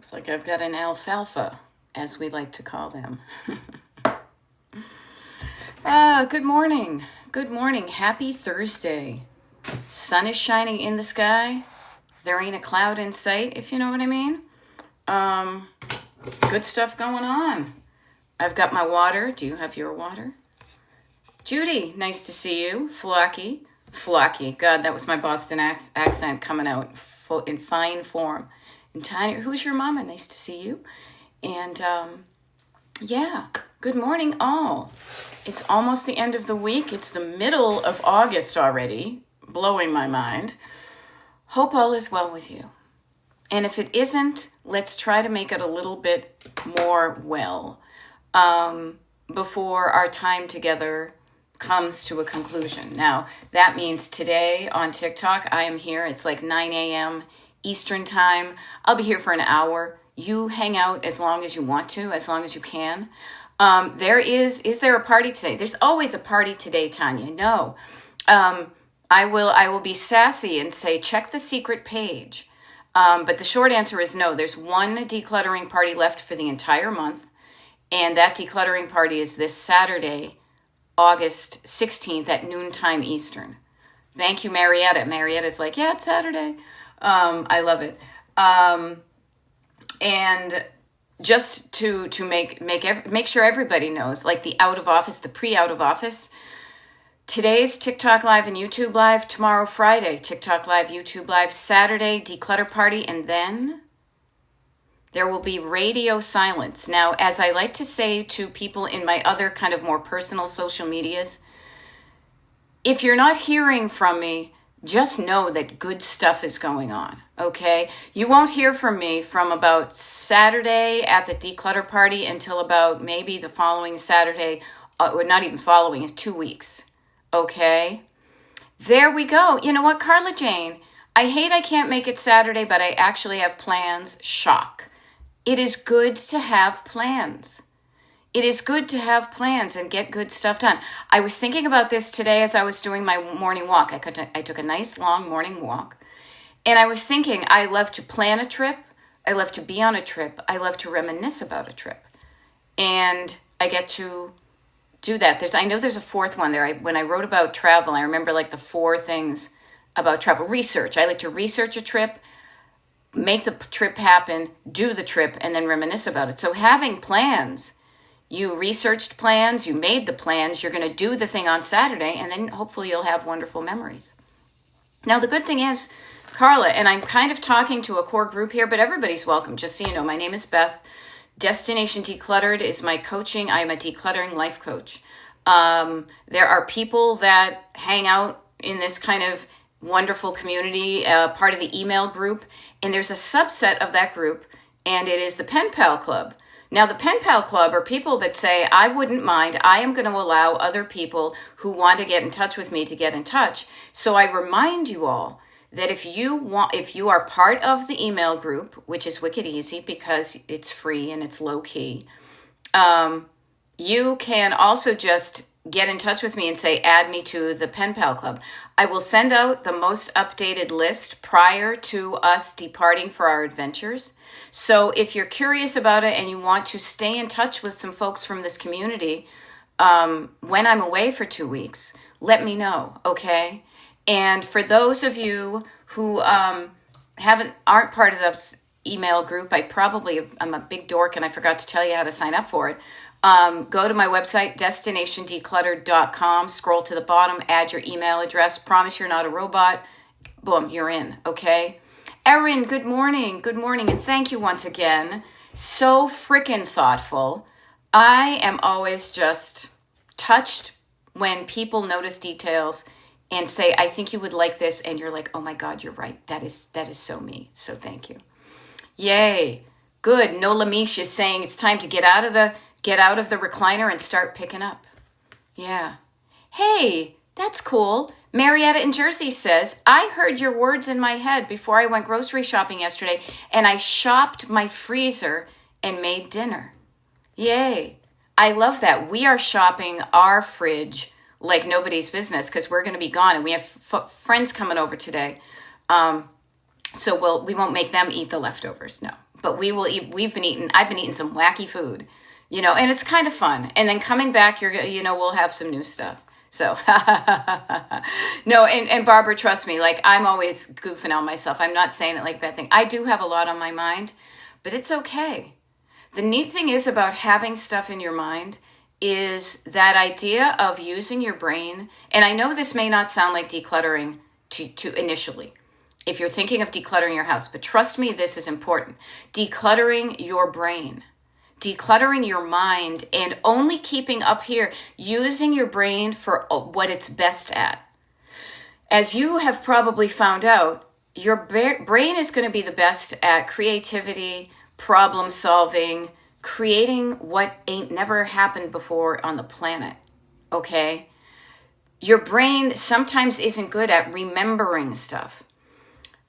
Looks like I've got an alfalfa, as we like to call them. Good morning. Good morning. Happy Thursday. Sun is shining in the sky. There ain't a cloud in sight, if you know what I mean. Good stuff going on. I've got my water. Do you have your water? Judy, nice to see you. Flocky. God, that was my Boston accent coming out in fine form. And Tanya, who's your mama? Nice to see you. And yeah, good morning all. It's almost the end of the week. It's the middle of August already. Blowing my mind. Hope all is well with you. And if it isn't, let's try to make it a little bit more well before our time together comes to a conclusion. Now, that means today on TikTok, I am here. It's like 9 a.m. Eastern time. I'll be here for an hour. You hang out as long as you want to, as long as you can. Is there a party today? There's always a party today, Tanya. No. I will be sassy and say, check the secret page. But the short answer is no. There's one decluttering party left for the entire month. And that decluttering party is this Saturday, August 16th at noontime Eastern. Thank you, Marietta. Marietta's like, yeah, it's Saturday. I love it. And just to make sure everybody knows, like the out of office, the pre-out of office, today's TikTok Live and YouTube Live, tomorrow Friday, TikTok Live, YouTube Live, Saturday, declutter party, and then there will be radio silence. Now, as I like to say to people in my other kind of more personal social medias, if you're not hearing from me, just know that good stuff is going on, okay? You won't hear from me from about Saturday at the declutter party until about maybe the following Saturday, or not even following, it's 2 weeks, okay? There we go. You know what, Carla Jane? I hate I can't make it Saturday, but I actually have plans. Shock. It is good to have plans. It is good to have plans and get good stuff done. I was thinking about this today as I was doing my morning walk. I took a nice long morning walk. And I was thinking, I love to plan a trip. I love to be on a trip. I love to reminisce about a trip. And I get to do that. I know there's a fourth one there. When I wrote about travel, I remember like the 4 things about travel. Research. I like to research a trip, make the trip happen, do the trip, and then reminisce about it. So having plans, you researched plans, you made the plans, you're going to do the thing on Saturday, and then hopefully you'll have wonderful memories. Now, the good thing is, Carla, and I'm kind of talking to a core group here, but everybody's welcome. Just so you know, my name is Beth. Destination Decluttered is my coaching. I am a decluttering life coach. There are people that hang out in this kind of wonderful community, part of the email group, and there's a subset of that group, and it is the Pen Pal Club. Now, the Pen Pal Club are people that say, I wouldn't mind, I am going to allow other people who want to get in touch with me to get in touch. So I remind you all that if you are part of the email group, which is wicked easy because it's free and it's low key, you can also just get in touch with me and say, add me to the Pen Pal Club. I will send out the most updated list prior to us departing for our adventures. So if you're curious about it and you want to stay in touch with some folks from this community, when I'm away for 2 weeks, let me know, okay? And for those of you who aren't part of the email group, I'm a big dork and I forgot to tell you how to sign up for it. Go to my website, destinationdecluttered.com, scroll to the bottom, add your email address, promise you're not a robot, boom, you're in, okay? Erin, good morning, and thank you once again. So freaking thoughtful. I am always just touched when people notice details and say, I think you would like this, and you're like, oh my God, you're right. That is so me, so thank you. Yay, good. Nola Mish is saying it's time to get out of the recliner and start picking up. Yeah. Hey, that's cool. Marietta in Jersey says, I heard your words in my head before I went grocery shopping yesterday, and I shopped my freezer and made dinner. Yay. I love that. We are shopping our fridge like nobody's business because we're going to be gone, and we have friends coming over today. So we won't make them eat the leftovers, no. but I've been eating some wacky food, and it's kind of fun. And then coming back, we'll have some new stuff. So, no, and Barbara, trust me, like I'm always goofing on myself. I'm not saying it like that thing. I do have a lot on my mind, but it's okay. The neat thing is about having stuff in your mind is that idea of using your brain. And I know this may not sound like decluttering to initially, if you're thinking of decluttering your house, but trust me, this is important. Decluttering your brain. Decluttering your mind and only keeping up here, using your brain for what it's best at. As you have probably found out, your brain is going to be the best at creativity, problem solving, creating what ain't never happened before on the planet, okay? Your brain sometimes isn't good at remembering stuff.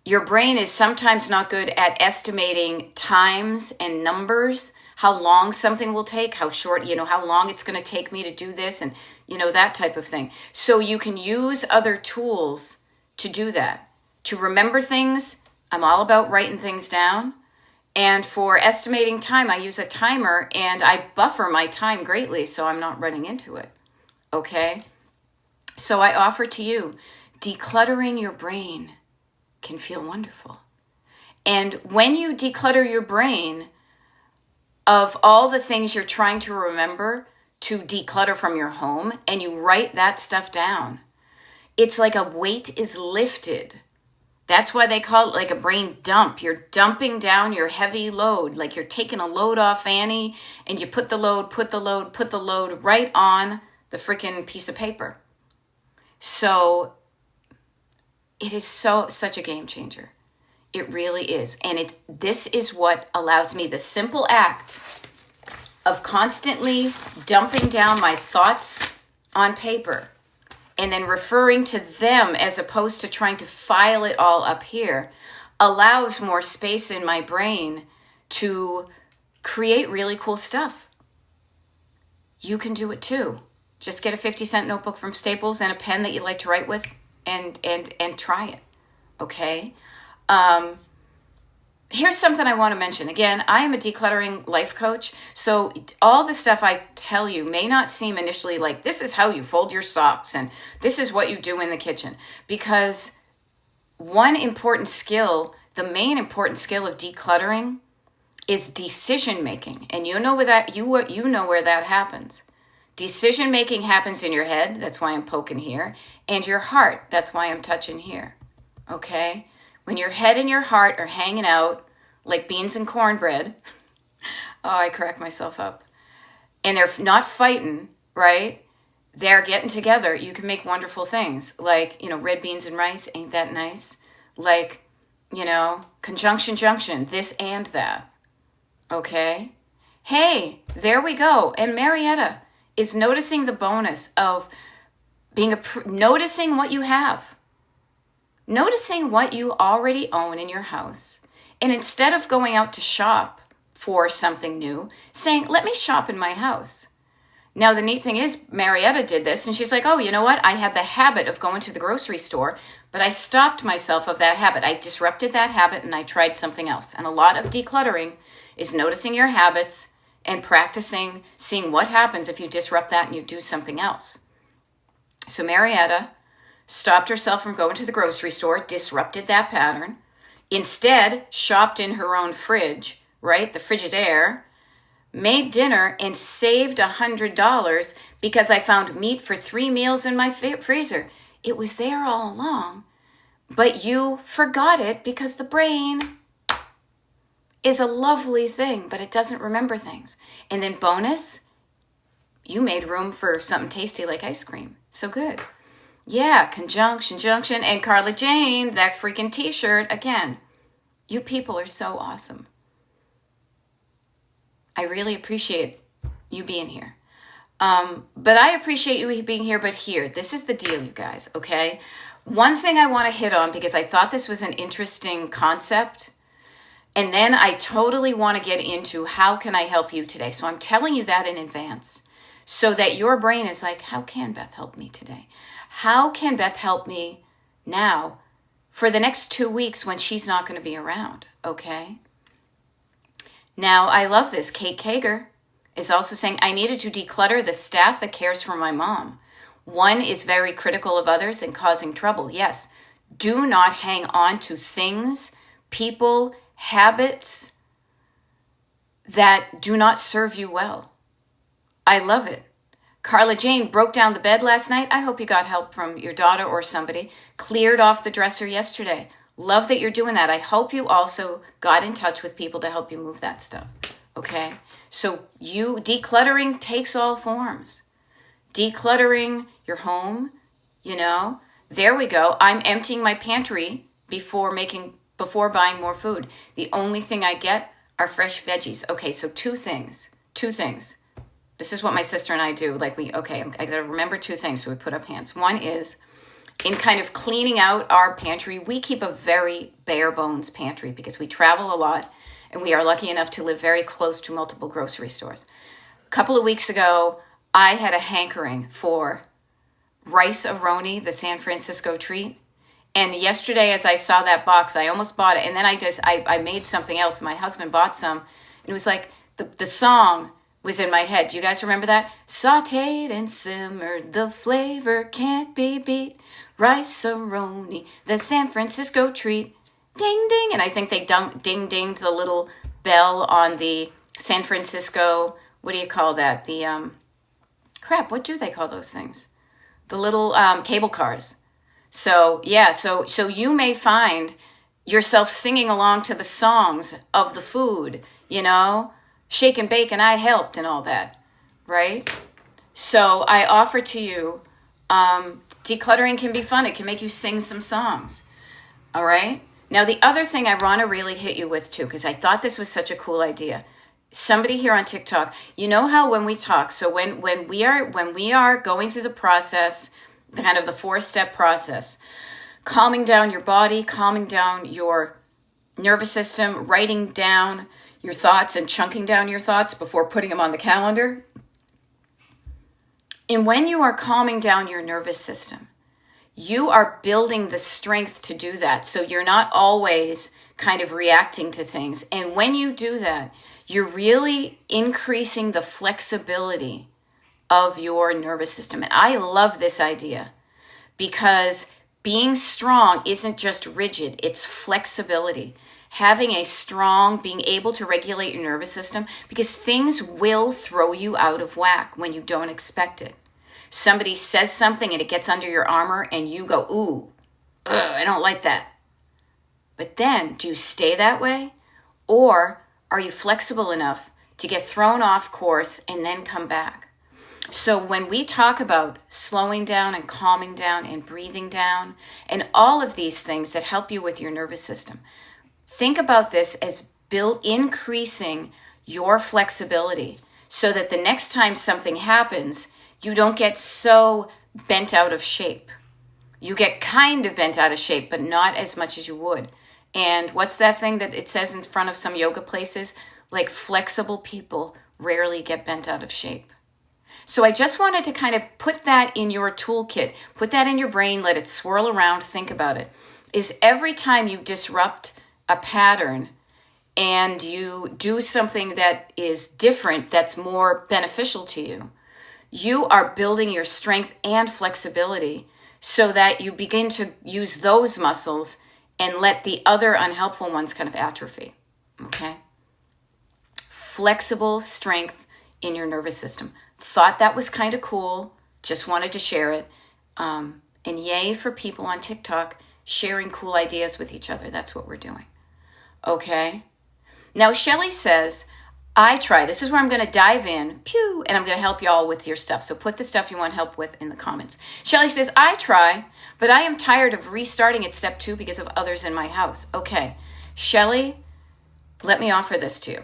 Your brain is sometimes not good at estimating times and numbers, how long something will take, how short, how long it's going to take me to do this, and, that type of thing. So you can use other tools to do that. To remember things, I'm all about writing things down. And for estimating time, I use a timer and I buffer my time greatly so I'm not running into it. Okay? So I offer to you, decluttering your brain can feel wonderful. And when you declutter your brain, of all the things you're trying to remember to declutter from your home, and you write that stuff down, it's like a weight is lifted. That's why they call it like a brain dump. You're dumping down your heavy load, like you're taking a load off Annie, and you put the load right on the freaking piece of paper. So it is such a game changer. It really is. And this is what allows me the simple act of constantly dumping down my thoughts on paper and then referring to them as opposed to trying to file it all up here allows more space in my brain to create really cool stuff. You can do it too. Just get a 50-cent notebook from Staples and a pen that you like to write with and try it. Okay? Here's something I want to mention. Again, I am a decluttering life coach, so all the stuff I tell you may not seem initially like this is how you fold your socks and this is what you do in the kitchen. Because one important skill, the main important skill of decluttering is decision making. And you know where that happens. Decision making happens in your head, that's why I'm poking here, and your heart, that's why I'm touching here. Okay? When your head and your heart are hanging out like beans and cornbread, oh, I crack myself up. And they're not fighting, right? They're getting together. You can make wonderful things like, red beans and rice, ain't that nice? Like, conjunction junction, this and that. Okay? Hey, there we go. And Marietta is noticing the bonus of noticing what you have. Noticing what you already own in your house. And instead of going out to shop for something new, saying, let me shop in my house. Now, the neat thing is, Marietta did this, and she's like, oh, you know what? I had the habit of going to the grocery store, but I stopped myself of that habit. I disrupted that habit, and I tried something else. And a lot of decluttering is noticing your habits and practicing, seeing what happens if you disrupt that and you do something else. So Marietta stopped herself from going to the grocery store, disrupted that pattern, instead shopped in her own fridge, right, the Frigidaire, made dinner and saved $100 because I found meat for 3 meals in my freezer. It was there all along, but you forgot it because the brain is a lovely thing, but it doesn't remember things. And then bonus, you made room for something tasty like ice cream. So good. Yeah, conjunction, junction, and Carla Jane, that freaking t-shirt. Again, you people are so awesome. I really appreciate you being here. But I appreciate you being here, but here, this is the deal, you guys, okay? One thing I want to hit on, because I thought this was an interesting concept, and then I totally want to get into how can I help you today. So I'm telling you that in advance so that your brain is like, how can Beth help me today? How can Beth help me now for the next 2 weeks when she's not going to be around, okay? Now, I love this. Kate Kager is also saying, I needed to declutter the staff that cares for my mom. One is very critical of others and causing trouble. Yes, do not hang on to things, people, habits that do not serve you well. I love it. Carla Jane broke down the bed last night. I hope you got help from your daughter or somebody. Cleared off the dresser yesterday. Love that you're doing that. I hope you also got in touch with people to help you move that stuff. Okay? So decluttering takes all forms. Decluttering your home, there we go. I'm emptying my pantry before buying more food. The only thing I get are fresh veggies. Okay, so two things. This is what my sister and I do. I gotta remember two things, so we put up hands. One is, in kind of cleaning out our pantry, we keep a very bare bones pantry because we travel a lot and we are lucky enough to live very close to multiple grocery stores. A couple of weeks ago, I had a hankering for Rice-A-Roni, the San Francisco treat. And yesterday, as I saw that box, I almost bought it. And then I made something else. My husband bought some. And it was like the song was in my head. Do you guys remember that? Sauteed and simmered, the flavor can't be beat. Rice-A-Roni, the San Francisco treat. Ding, ding. And I think they ding-dinged the little bell on the San Francisco, what do you call that? The, what do they call those things? The little cable cars. So, yeah, so you may find yourself singing along to the songs of the food, shake and bake and I helped and all that, right? So I offer to you, decluttering can be fun. It can make you sing some songs, all right? Now, the other thing I want to really hit you with too, because I thought this was such a cool idea. Somebody here on TikTok, you know how when we talk, so when we are going through the process, kind of the 4-step process, calming down your body, calming down your nervous system, writing down your thoughts and chunking down your thoughts before putting them on the calendar. And when you are calming down your nervous system, you are building the strength to do that. So you're not always kind of reacting to things. And when you do that, you're really increasing the flexibility of your nervous system. And I love this idea because being strong isn't just rigid, it's flexibility. Having a strong, being able to regulate your nervous system, because things will throw you out of whack when you don't expect it. Somebody says something and it gets under your armor and you go, ooh, I don't like that. But then, do you stay that way? Or are you flexible enough to get thrown off course and then come back? So when we talk about slowing down and calming down and breathing down and all of these things that help you with your nervous system, think about this as increasing your flexibility so that the next time something happens, you don't get so bent out of shape. You get kind of bent out of shape, but not as much as you would. And what's that thing that it says in front of some yoga places? Like, flexible people rarely get bent out of shape. So I just wanted to kind of put that in your toolkit, put that in your brain, let it swirl around, think about it. Is every time you disrupt a pattern and you do something that is different, that's more beneficial to you, you are building your strength and flexibility so that you begin to use those muscles and let the other unhelpful ones kind of atrophy, okay? Flexible strength in your nervous system. Thought that was kind of cool. Just wanted to share it. And yay for people on TikTok sharing cool ideas with each other. That's what we're doing. Okay? Now, Shelly says, this is where I'm going to dive in, and I'm going to help y'all with your stuff. So put the stuff you want help with in the comments. Shelly says, I try, but I am tired of restarting at step 2 because of others in my house. Okay, Shelly, let me offer this to you.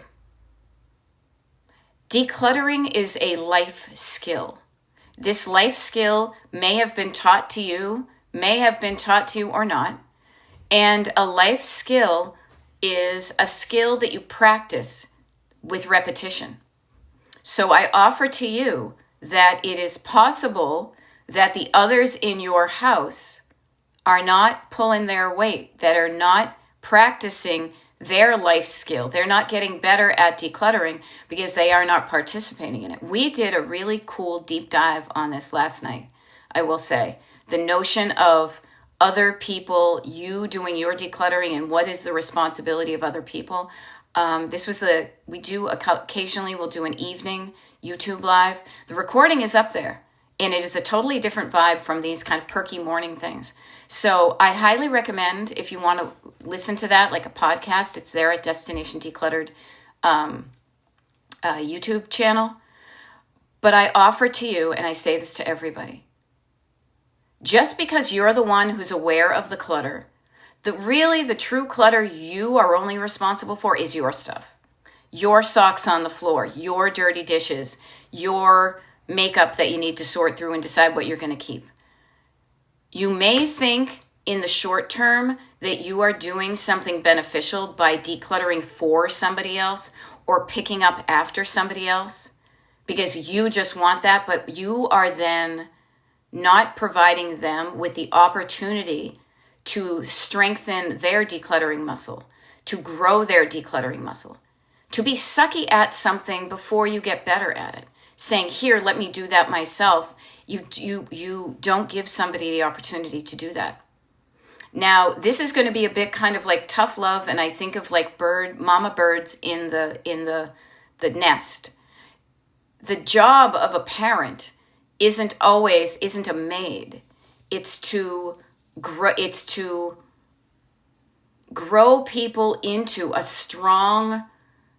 Decluttering is a life skill. This life skill may have been taught to you or not. And a life skill is a skill that you practice with repetition. So I offer to you that it is possible that the others in your house are not pulling their weight, that are not practicing their life skill. They're not getting better at decluttering because they are not participating in it. We did a really cool deep dive on this last night, I will say. The notion of other people, you doing your decluttering, and what is the responsibility of other people. Occasionally we'll do an evening YouTube live. The recording is up there, and it is a totally different vibe from these kind of perky morning things. So I highly recommend, if you want to listen to that like a podcast, it's there at Destination Decluttered YouTube channel. But I offer to you, and I say this to everybody, just because you're the one who's aware of the clutter, the true clutter you are only responsible for is your stuff. Your socks on the floor, your dirty dishes, your makeup that you need to sort through and decide what you're going to keep. You may think in the short term that you are doing something beneficial by decluttering for somebody else or picking up after somebody else because you just want that, but you are then not providing them with the opportunity to strengthen their decluttering muscle, to grow their decluttering muscle, to be sucky at something before you get better at it. Saying, here, let me do that myself. You don't give somebody the opportunity to do that. Now, this is going to be a bit kind of like tough love, and I think of like mama birds in the nest. The job of a parent isn't a maid. It's to grow people into a strong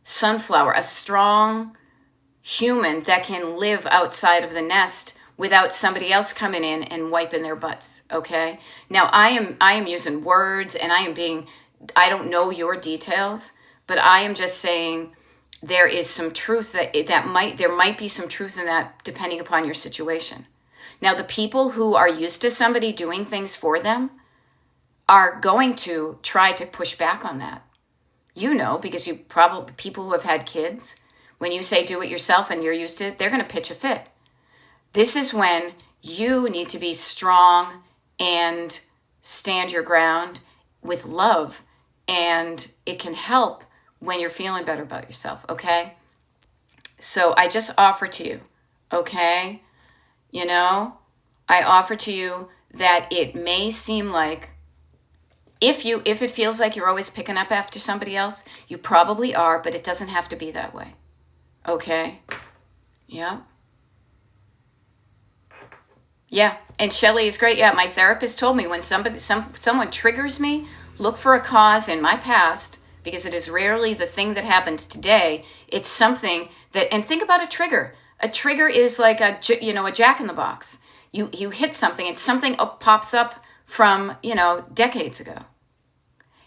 sunflower, a strong human that can live outside of the nest without somebody else coming in and wiping their butts. Okay. Now I am using words, and I don't know your details, but I am just saying there is some truth there might be some truth in that depending upon your situation. Now, the people who are used to somebody doing things for them are going to try to push back on that. Because people who have had kids, when you say do it yourself and you're used to it, they're going to pitch a fit. This is when you need to be strong and stand your ground with love, and it can help when you're feeling better about yourself, okay? So I just offer to you, okay? I offer to you that it may seem like if it feels like you're always picking up after somebody else, you probably are, but it doesn't have to be that way. Okay? Yeah. Yeah. And Shelly is great. Yeah, my therapist told me when someone triggers me, look for a cause in my past, because it is rarely the thing that happened today. It's something and think about a trigger. A trigger is like a jack in the box. You hit something and something pops up from, decades ago.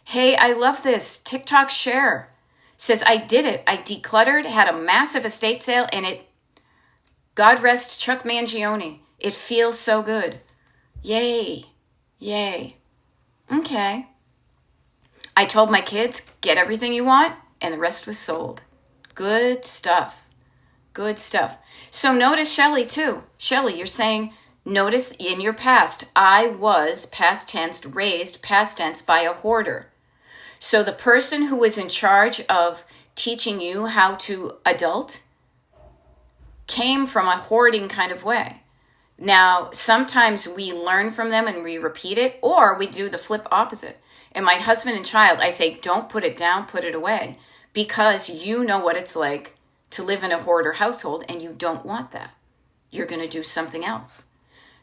Hey, I love this. TikTok share says, I did it. I decluttered, had a massive estate sale, and God rest Chuck Mangione. It feels so good. Yay. Yay. Okay. I told my kids, get everything you want, and the rest was sold. Good stuff. Good stuff. So notice Shelly too. Shelly, you're saying, notice in your past, I was raised past tense by a hoarder. So the person who was in charge of teaching you how to adult came from a hoarding kind of way. Now, sometimes we learn from them and we repeat it, or we do the flip opposite. And my husband and child, I say, don't put it down, put it away, because you know what it's like to live in a hoarder household, and you don't want that. You're going to do something else.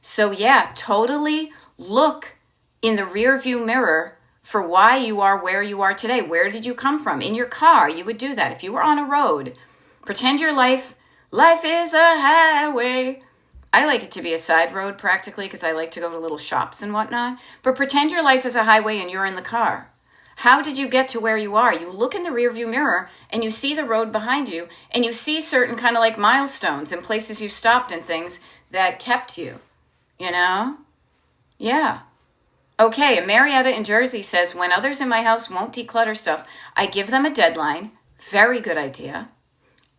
So yeah, totally look in the rearview mirror for why you are where you are today. Where did you come from? In your car, you would do that. If you were on a road, pretend your life is a highway. I like it to be a side road practically because I like to go to little shops and whatnot. But pretend your life is a highway and you're in the car. How did you get to where you are? You look in the rearview mirror and you see the road behind you, and you see certain kind of like milestones and places you've stopped and things that kept you, Yeah. Okay, and Marietta in Jersey says, when others in my house won't declutter stuff, I give them a deadline. Very good idea.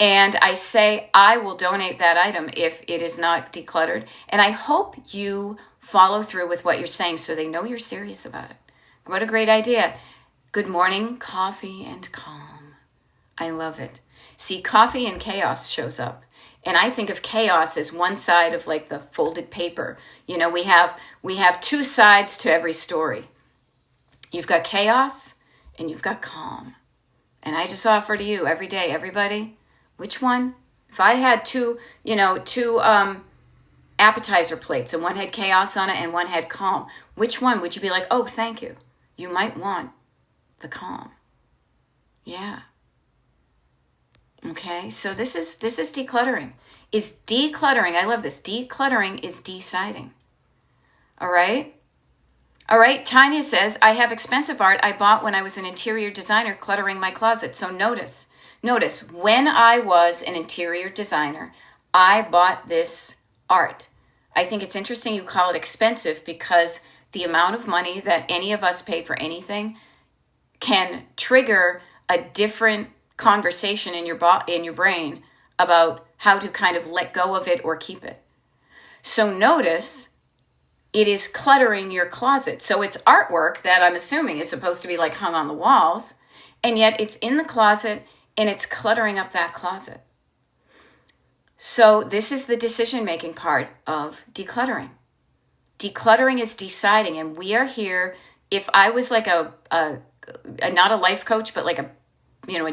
And I say, I will donate that item if it is not decluttered. And I hope you follow through with what you're saying so they know you're serious about it. What a great idea. Good morning, coffee and calm. I love it. See, coffee and chaos shows up. And I think of chaos as one side of like the folded paper. You know, we have two sides to every story. You've got chaos and you've got calm. And I just offer to you every day, everybody, which one? If I had two appetizer plates and one had chaos on it and one had calm, which one would you be like, oh, thank you? You might want the calm. Yeah. Okay, so this is decluttering. Is decluttering, I love this. Decluttering is deciding. All right? All right, Tanya says, I have expensive art I bought when I was an interior designer cluttering my closet. So notice, when I was an interior designer, I bought this art. I think it's interesting you call it expensive because the amount of money that any of us pay for anything can trigger a different conversation in your brain about how to kind of let go of it or keep it. So notice it is cluttering your closet. So it's artwork that I'm assuming is supposed to be like hung on the walls, and yet it's in the closet and it's cluttering up that closet. So this is the decision-making part of decluttering. Decluttering is deciding, and we are here. If I was like a not a life coach, but like a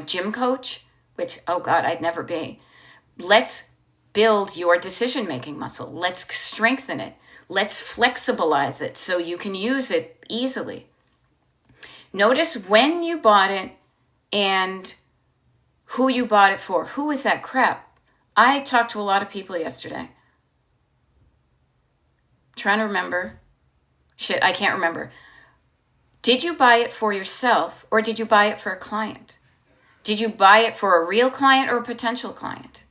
gym coach, which, oh God, I'd never be. Let's build your decision-making muscle. Let's strengthen it. Let's flexibilize it so you can use it easily. Notice when you bought it and who you bought it for. Who was that crap? I talked to a lot of people yesterday. Trying to remember. Shit, I can't remember. Did you buy it for yourself or did you buy it for a client? Did you buy it for a real client or a potential client?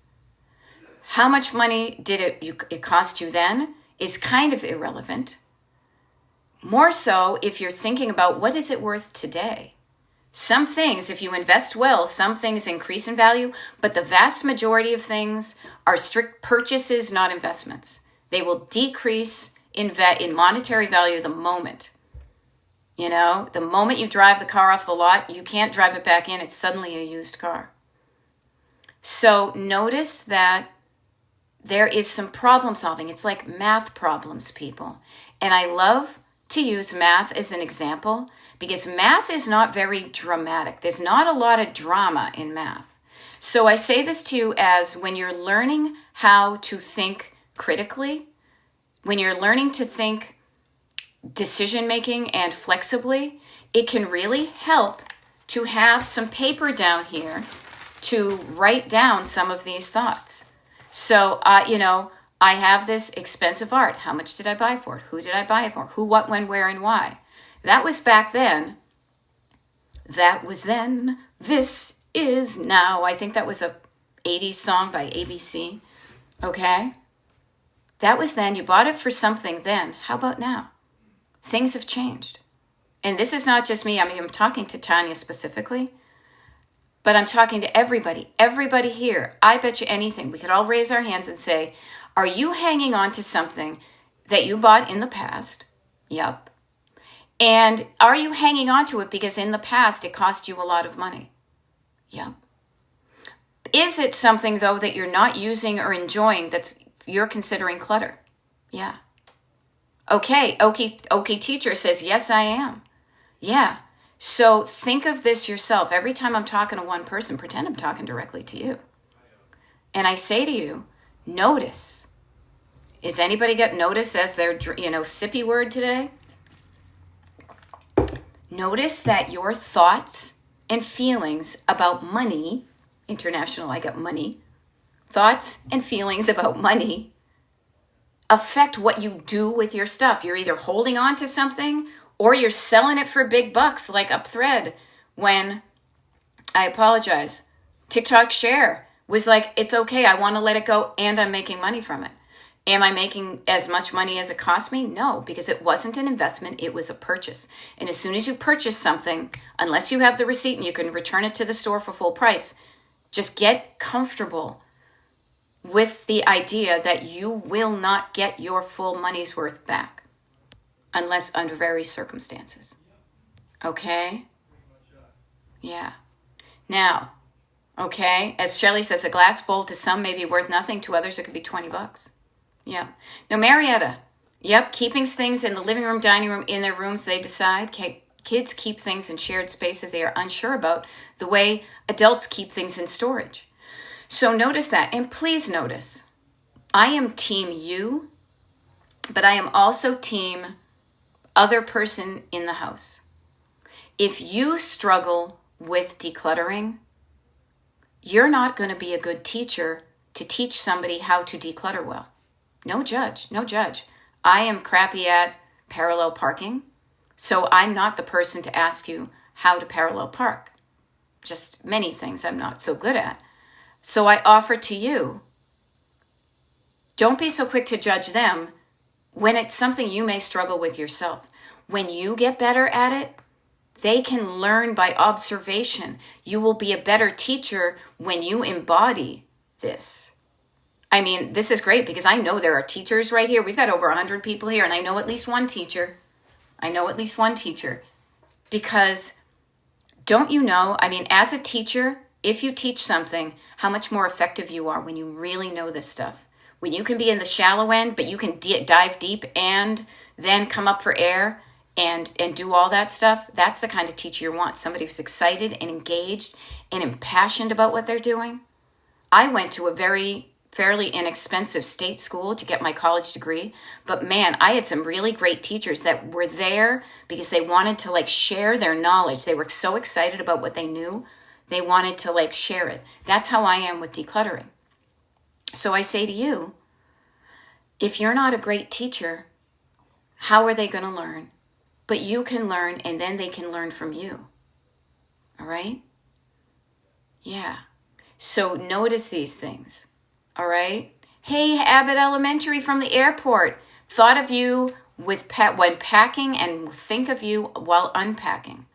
How much money did it cost you then is kind of irrelevant. More so if you're thinking about what is it worth today. Some things, if you invest well, some things increase in value, but the vast majority of things are strict purchases, not investments. They will decrease in monetary value the moment. The moment you drive the car off the lot, you can't drive it back in. It's suddenly a used car. So notice that there is some problem solving. It's like math problems, people. And I love to use math as an example because math is not very dramatic. There's not a lot of drama in math. So I say this to you as when you're learning how to think critically, when you're learning to think decision-making and flexibly, it can really help to have some paper down here to write down some of these thoughts. So, I have this expensive art. How much did I buy for it? Who did I buy it for? Who, what, when, where, and why? That was back then. That was then. This is now. I think that was a 80s song by ABC. Okay? That was then. You bought it for something then. How about now? Things have changed. And this is not just me. I'm talking to Tanya specifically. But I'm talking to everybody. Everybody here. I bet you anything. We could all raise our hands and say, are you hanging on to something that you bought in the past? Yep. And are you hanging on to it because in the past it cost you a lot of money? Yep. Is it something, though, that you're not using or enjoying you're considering clutter? Yeah. Okay, teacher says, yes, I am. Yeah. So think of this yourself. Every time I'm talking to one person, pretend I'm talking directly to you. And I say to you, notice. Is anybody got notice as their, sippy word today? Notice that your thoughts and feelings about money, international, I got money, thoughts and feelings about money affect what you do with your stuff. You're either holding on to something or you're selling it for big bucks like Upthread when, I apologize, TikTok Share was like, it's okay, I want to let it go and I'm making money from it. Am I making as much money as it cost me? No, because it wasn't an investment, it was a purchase. And as soon as you purchase something, unless you have the receipt and you can return it to the store for full price, just get comfortable with the idea that you will not get your full money's worth back unless under various circumstances. Okay? Yeah. Now, okay, as Shelley says, a glass bowl to some may be worth nothing. To others, it could be $20. Yeah. Now, Marietta, yep, keeping things in the living room, dining room, in their rooms, they decide. Kids keep things in shared spaces they are unsure about, the way adults keep things in storage. So notice that. And please notice, I am team you, but I am also team other person in the house. If you struggle with decluttering, you're not going to be a good teacher to teach somebody how to declutter well. No judge, no judge. I am crappy at parallel parking, so I'm not the person to ask you how to parallel park. Just many things I'm not so good at. So I offer to you, don't be so quick to judge them when it's something you may struggle with yourself. When you get better at it, they can learn by observation. You will be a better teacher when you embody this. I mean, this is great because I know there are teachers right here. We've got over 100 people here, and I know at least one teacher. Because don't you know, I mean, as a teacher, if you teach something, how much more effective you are when you really know this stuff. When you can be in the shallow end, but you can dive deep and then come up for air and do all that stuff. That's the kind of teacher you want. Somebody who's excited and engaged and impassioned about what they're doing. I went to a fairly inexpensive state school to get my college degree. But man, I had some really great teachers that were there because they wanted to share their knowledge. They were so excited about what they knew. They wanted to share it. That's how I am with decluttering. So I say to you, if you're not a great teacher, how are they going to learn? But you can learn, and then they can learn from you. All right? Yeah. So notice these things. All right? Hey, Abbott Elementary from the airport. Thought of you when packing and think of you while unpacking.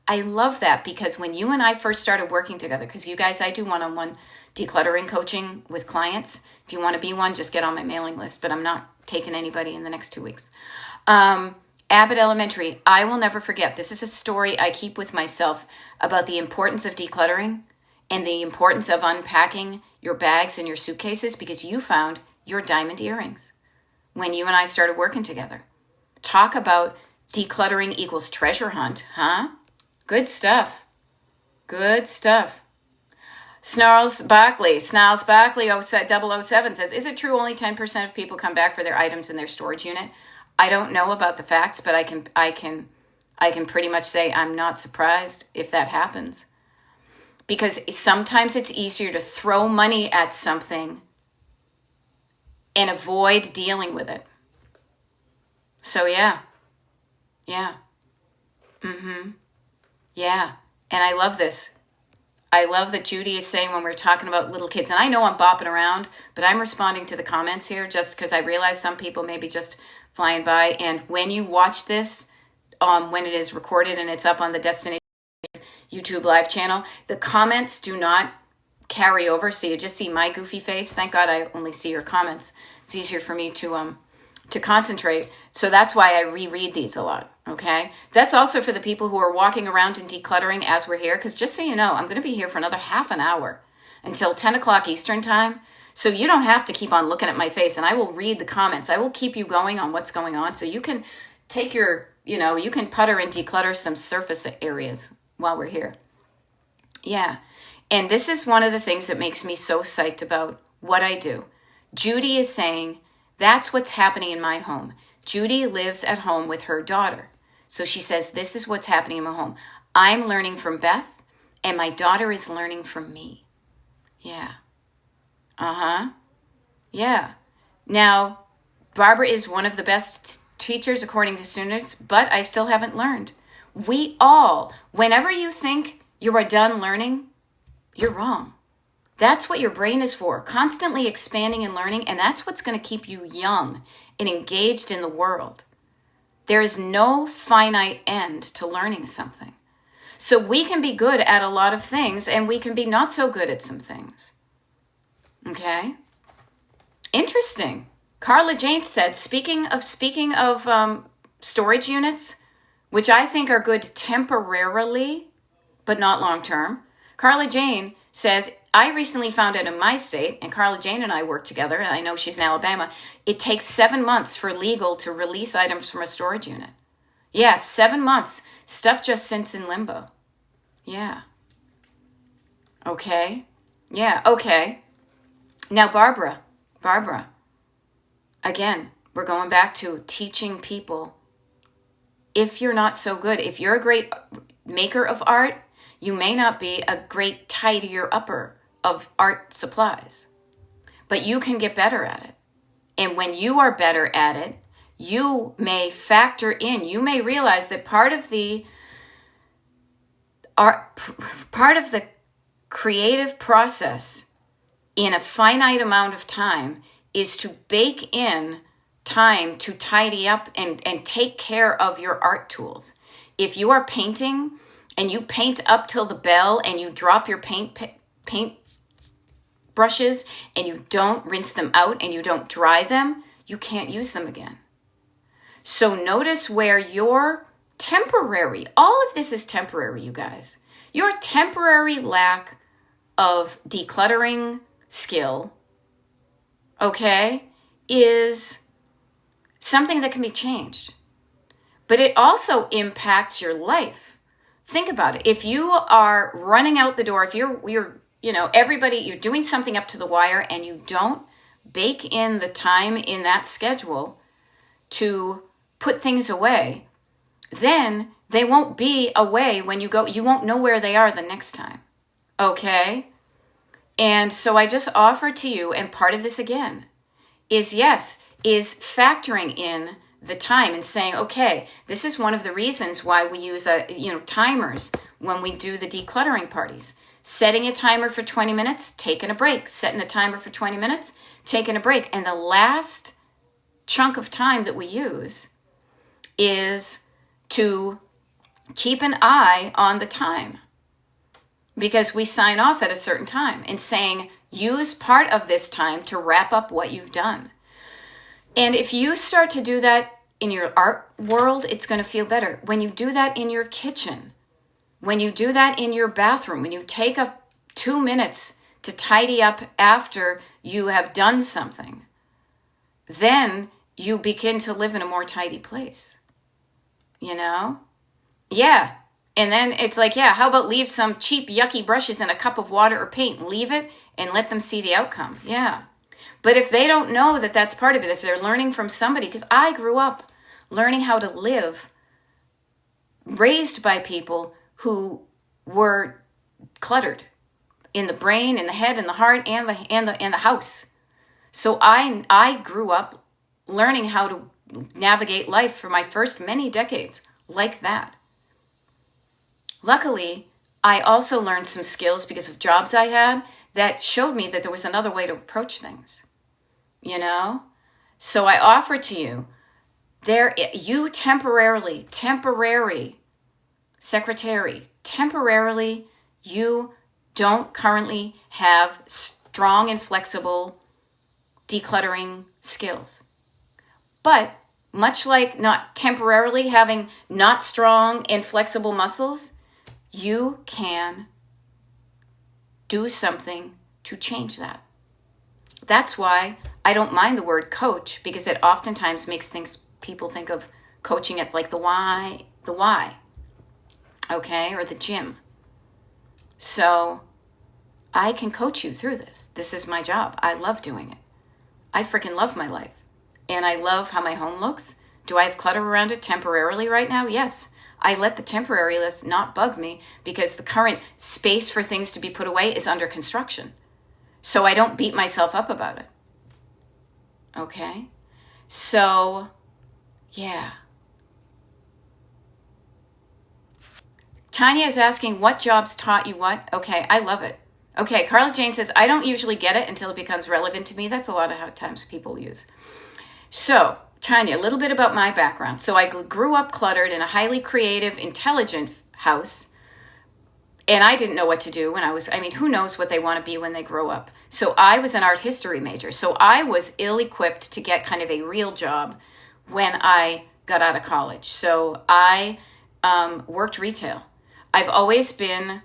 I love that because when you and I first started working together, because you guys, I do one-on-one decluttering coaching with clients. If you want to be one, just get on my mailing list, but I'm not taking anybody in the next 2 weeks. Abbott Elementary, I will never forget. This is a story I keep with myself about the importance of decluttering and the importance of unpacking your bags and your suitcases because you found your diamond earrings when you and I started working together. Talk about decluttering equals treasure hunt, huh? Good stuff. Good stuff. Snarls Barkley 007 says, is it true only 10% of people come back for their items in their storage unit? I don't know about the facts, but I can pretty much say I'm not surprised if that happens. Because sometimes it's easier to throw money at something and avoid dealing with it. So yeah. Yeah. Yeah. And I love this. I love that Judy is saying when we're talking about little kids, and I know I'm bopping around, but I'm responding to the comments here just because I realize some people may be just flying by. And when you watch this, when it is recorded and it's up on the Destination YouTube live channel, the comments do not carry over. So you just see my goofy face. Thank God I only see your comments. It's easier for me to concentrate. So that's why I reread these a lot. Okay. That's also for the people who are walking around and decluttering as we're here. Because just so you know, I'm going to be here for another half an hour until 10 o'clock Eastern time. So you don't have to keep on looking at my face, and I will read the comments. I will keep you going on what's going on. So you can take you can putter and declutter some surface areas while we're here. Yeah. And this is one of the things that makes me so psyched about what I do. Judy is saying, that's what's happening in my home. Judy lives at home with her daughter. So she says, this is what's happening in my home. I'm learning from Beth, and my daughter is learning from me. Yeah. Yeah. Now, Barbara is one of the best teachers according to students, but I still haven't learned. We all, whenever you think you are done learning, you're wrong. That's what your brain is for, constantly expanding and learning, and that's what's going to keep you young and engaged in the world. There is no finite end to learning something. So we can be good at a lot of things, and we can be not so good at some things. Okay? Interesting. Carla Jane said, speaking of storage units, which I think are good temporarily, but not long term. Carla Jane says, I recently found out in my state, and Carla Jane and I work together, and I know she's in Alabama, it takes 7 months for legal to release items from a storage unit. Yeah, 7 months. Stuff just sits in limbo. Yeah. Okay. Yeah, okay. Now, Barbara, again, we're going back to teaching people. If you're not so good, if you're a great maker of art, you may not be a great tidier-upper of art supplies, but you can get better at it. And when you are better at it, you may factor in, you may realize that part of the creative process in a finite amount of time is to bake in time to tidy up and take care of your art tools. If you are painting and you paint up till the bell and you drop your paint brushes and you don't rinse them out and you don't dry them, you can't use them again. So notice where your temporary, all of this is temporary, you guys. Your temporary lack of decluttering skill, okay, is something that can be changed. But it also impacts your life. Think about it. If you are running out the door, if you're everybody, you're doing something up to the wire and you don't bake in the time in that schedule to put things away, then they won't be away when you go. You won't know where they are the next time. Okay? And so I just offer to you, and part of this again is factoring in the time and saying, okay, this is one of the reasons why we use timers when we do the decluttering parties. Setting a timer for 20 minutes, taking a break. Setting a timer for 20 minutes, taking a break. And the last chunk of time that we use is to keep an eye on the time, because we sign off at a certain time and saying, use part of this time to wrap up what you've done. And if you start to do that in your art world, it's going to feel better. When you do that in your kitchen, when you do that in your bathroom, when you take up 2 minutes to tidy up after you have done something, then you begin to live in a more tidy place. Yeah. And then it's like, yeah, how about leave some cheap, yucky brushes in a cup of water or paint? Leave it and let them see the outcome. Yeah. But if they don't know that that's part of it, if they're learning from somebody, because I grew up learning how to live, raised by people who were cluttered in the brain, in the head, in the heart, and the house. So I grew up learning how to navigate life for my first many decades like that. Luckily, I also learned some skills because of jobs I had that showed me that there was another way to approach things. So I offer to you, you temporary secretary, temporarily, you don't currently have strong and flexible decluttering skills. But much like not temporarily having not strong and flexible muscles, you can do something to change that. That's why I don't mind the word coach, because it oftentimes makes people think of coaching at like the Y, okay, or the gym. So I can coach you through this. This is my job. I love doing it. I freaking love my life. And I love how my home looks. Do I have clutter around it temporarily right now? Yes. I let the temporary list not bug me because the current space for things to be put away is under construction. So I don't beat myself up about it. Okay? So, yeah. Tanya is asking, what jobs taught you what? Okay, I love it. Okay, Carla Jane says, I don't usually get it until it becomes relevant to me. That's a lot of how times people use. So, Tanya, a little bit about my background. So I grew up cluttered in a highly creative, intelligent house. And I didn't know what to do when who knows what they want to be when they grow up. So I was an art history major. So I was ill-equipped to get kind of a real job when I got out of college. So I worked retail. I've always been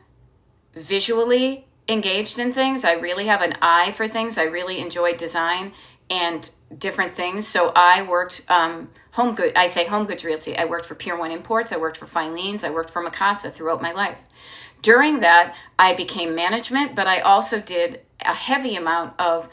visually engaged in things. I really have an eye for things. I really enjoy design and different things. So I worked home goods realty. I worked for Pier 1 Imports. I worked for Filene's. I worked for Mikasa throughout my life. During that, I became management, but I also did a heavy amount of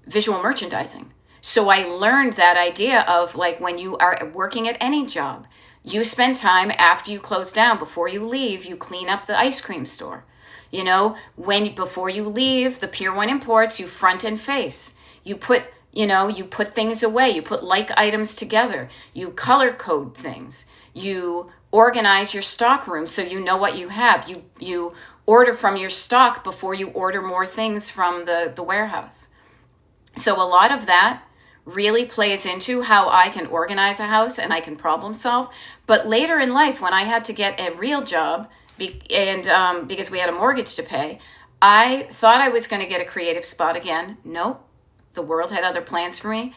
visual merchandising. So I learned that idea of like when you are working at any job, you spend time after you close down. Before you leave, you clean up the ice cream store. You know, before you leave the Pier 1 Imports, you front and face. You put things away. You put like items together. You color code things. You organize your stock room so you know what you have. You order from your stock before you order more things from the warehouse. So a lot of that really plays into how I can organize a house and I can problem solve. But later in life, when I had to get a real job because we had a mortgage to pay, I thought I was going to get a creative spot again. Nope. The world had other plans for me.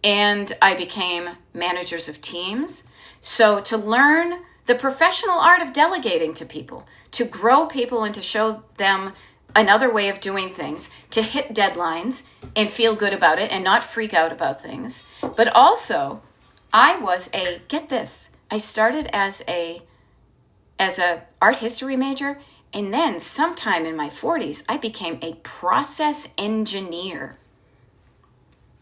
And I became managers of teams. So to learn the professional art of delegating to people, to grow people and to show them another way of doing things, to hit deadlines and feel good about it and not freak out about things. But also, get this, I started as a art history major, and then sometime in my 40s, I became a process engineer.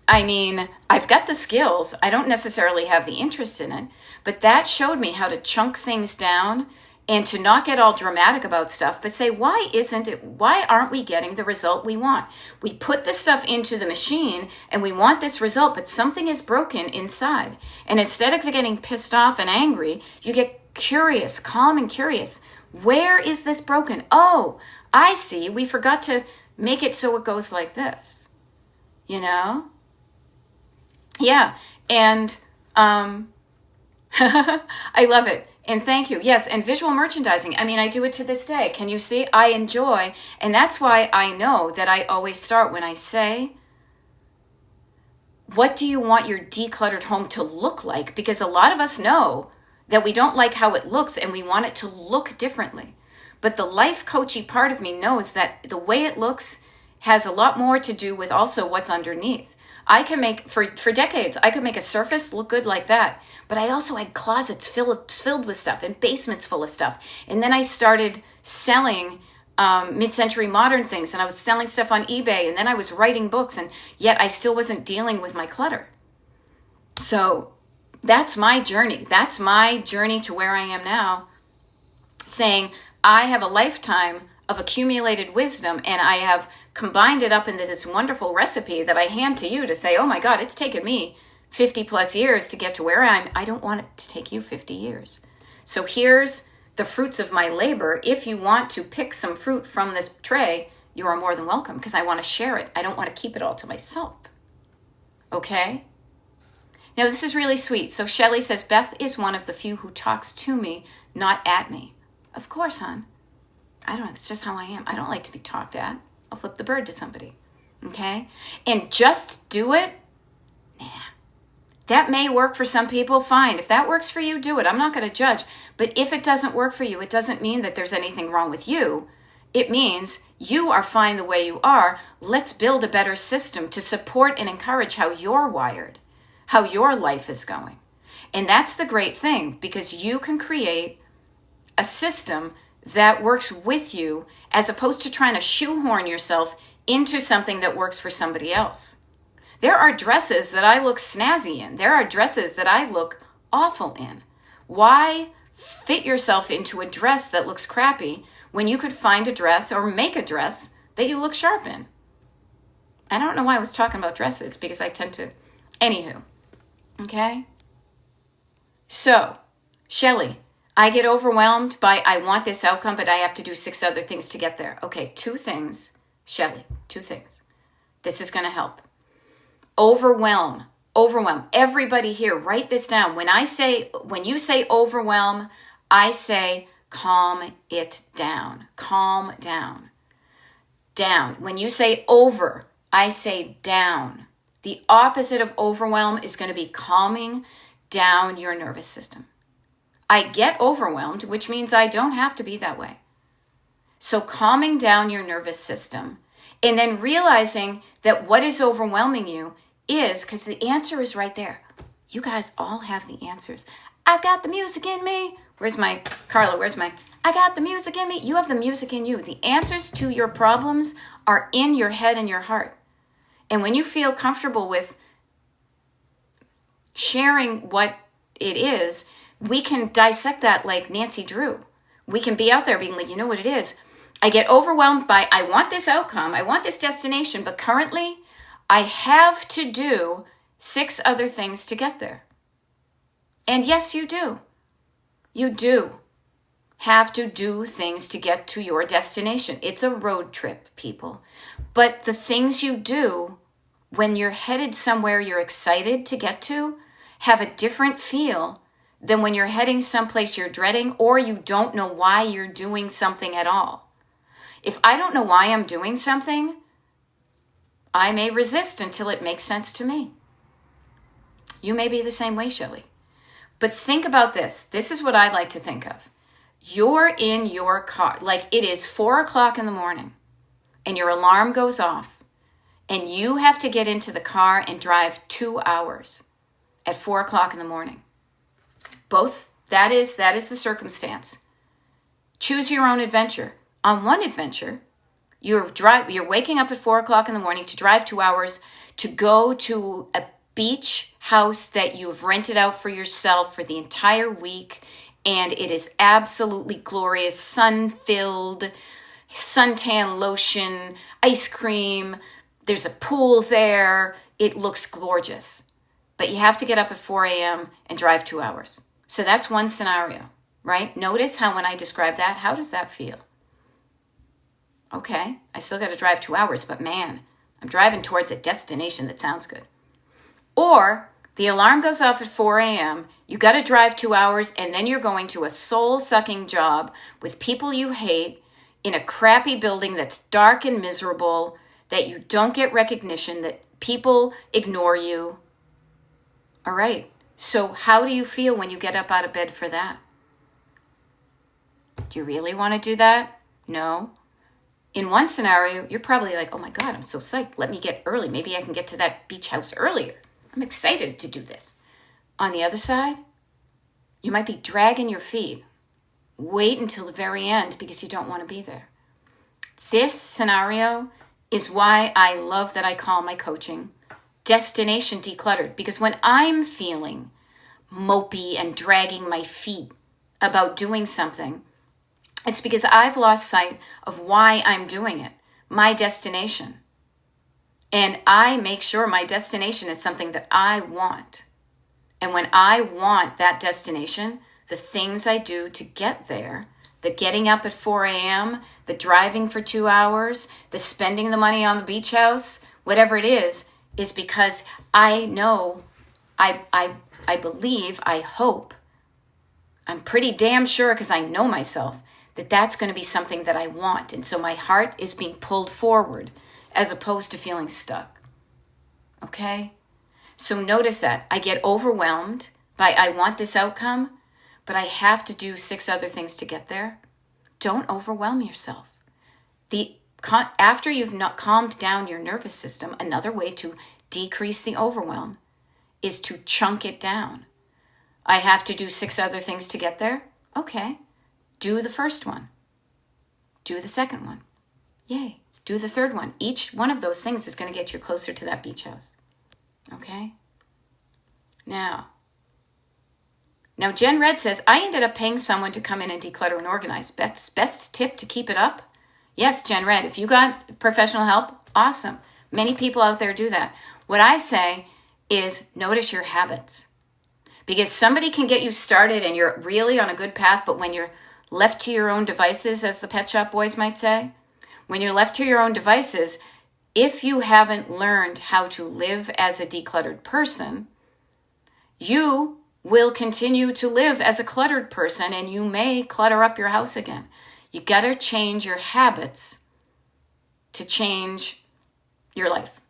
I mean, I've got the skills. I don't necessarily have the interest in it, but that showed me how to chunk things down and to not get all dramatic about stuff, but say, why aren't we getting the result we want? We put this stuff into the machine and we want this result, but something is broken inside. And instead of getting pissed off and angry, you get curious, calm and curious. Where is this broken? Oh, I see. We forgot to make it so it goes like this. You know? Yeah. And I love it. And thank you. Yes. And visual merchandising. I mean, I do it to this day. Can you see? I enjoy. And that's why I know that I always start when I say, what do you want your decluttered home to look like? Because a lot of us know that we don't like how it looks and we want it to look differently. But the life coachy part of me knows that the way it looks has a lot more to do with also what's underneath. I can make, for decades, I could make a surface look good like that. But I also had closets filled with stuff and basements full of stuff. And then I started selling mid-century modern things. And I was selling stuff on eBay. And then I was writing books. And yet I still wasn't dealing with my clutter. So that's my journey. That's my journey to where I am now. Saying I have a lifetime of accumulated wisdom. And I have combined it up into this wonderful recipe that I hand to you to say, oh my God, it's taken me 50 plus years to get to where I don't want it to take you 50 years. So here's the fruits of my labor. If you want to pick some fruit from this tray, you are more than welcome because I want to share it. I don't want to keep it all to myself. Okay? Now this is really sweet. So Shelley says, Beth is one of the few who talks to me, not at me. Of course, hon. I don't know. It's just how I am. I don't like to be talked at. I'll flip the bird to somebody. Okay? And just do it. Nah. That may work for some people, fine. If that works for you, do it. I'm not going to judge. But if it doesn't work for you, it doesn't mean that there's anything wrong with you. It means you are fine the way you are. Let's build a better system to support and encourage how you're wired, how your life is going. And that's the great thing, because you can create a system that works with you as opposed to trying to shoehorn yourself into something that works for somebody else. There are dresses that I look snazzy in. There are dresses that I look awful in. Why fit yourself into a dress that looks crappy when you could find a dress or make a dress that you look sharp in? I don't know why I was talking about dresses because I tend to. Anywho, okay? So, Shelley, I get overwhelmed by I want this outcome, but I have to do 6 other things to get there. Okay, 2 things. Shelley, 2 things. This is going to help. Overwhelm. Everybody here, write this down. When you say overwhelm, I say calm it down. Calm down. Down. When you say over, I say down. The opposite of overwhelm is going to be calming down your nervous system. I get overwhelmed, which means I don't have to be that way. So calming down your nervous system and then realizing that what is overwhelming you is, because the answer is right there. You guys all have the answers. I've got the music in me. Carla, I got the music in me. You have the music in you. The answers to your problems are in your head and your heart. And when you feel comfortable with sharing what it is, we can dissect that like Nancy Drew. We can be out there being like, you know what it is? I get overwhelmed by, I want this outcome, I want this destination, but currently I have to do 6 other things to get there. And yes, you do. You do have to do things to get to your destination. It's a road trip, people. But the things you do when you're headed somewhere you're excited to get to have a different feel than when you're heading someplace you're dreading or you don't know why you're doing something at all. If I don't know why I'm doing something, I may resist until it makes sense to me. You may be the same way, Shelley. But think about this. This is what I like to think of. You're in your car, like it is 4 o'clock in the morning, and your alarm goes off, and you have to get into the car and drive 2 hours at 4 o'clock in the morning. That is the circumstance. Choose your own adventure. On one adventure, you're waking up at 4 o'clock in the morning to drive 2 hours to go to a beach house that you've rented out for yourself for the entire week, and it is absolutely glorious, sun-filled, suntan lotion, ice cream. There's a pool there. It looks gorgeous. But you have to get up at 4 a.m. and drive 2 hours. So that's one scenario, right? Notice how when I describe that, how does that feel? Okay, I still got to drive 2 hours, but man, I'm driving towards a destination that sounds good. Or the alarm goes off at 4 a.m., you got to drive 2 hours, and then you're going to a soul-sucking job with people you hate in a crappy building that's dark and miserable, that you don't get recognition, that people ignore you. All right, so how do you feel when you get up out of bed for that? Do you really want to do that? No. In one scenario, you're probably like, oh my God, I'm so psyched. Let me get early. Maybe I can get to that beach house earlier. I'm excited to do this. On the other side, you might be dragging your feet. Wait until the very end because you don't want to be there. This scenario is why I love that I call my coaching Destination Decluttered. Because when I'm feeling mopey and dragging my feet about doing something, it's because I've lost sight of why I'm doing it, my destination. And I make sure my destination is something that I want. And when I want that destination, the things I do to get there, the getting up at 4 a.m., the driving for 2 hours, the spending the money on the beach house, whatever it is because I know, I believe, I hope, I'm pretty damn sure because I know myself, that that's going to be something that I want. And so my heart is being pulled forward as opposed to feeling stuck. Okay? So notice that. I get overwhelmed by I want this outcome, but I have to do 6 other things to get there. Don't overwhelm yourself. After you've not calmed down your nervous system, another way to decrease the overwhelm is to chunk it down. I have to do 6 other things to get there. Okay. Do the first one. Do the second one. Yay. Do the third one. Each one of those things is going to get you closer to that beach house. Okay? Now, Jen Red says, I ended up paying someone to come in and declutter and organize. Best tip to keep it up? Yes, Jen Red. If you got professional help, awesome. Many people out there do that. What I say is notice your habits. Because somebody can get you started and you're really on a good path, but when you're left to your own devices, as the Pet Shop Boys might say, when you're left to your own devices, if you haven't learned how to live as a decluttered person, you will continue to live as a cluttered person and you may clutter up your house again. You got to change your habits to change your life.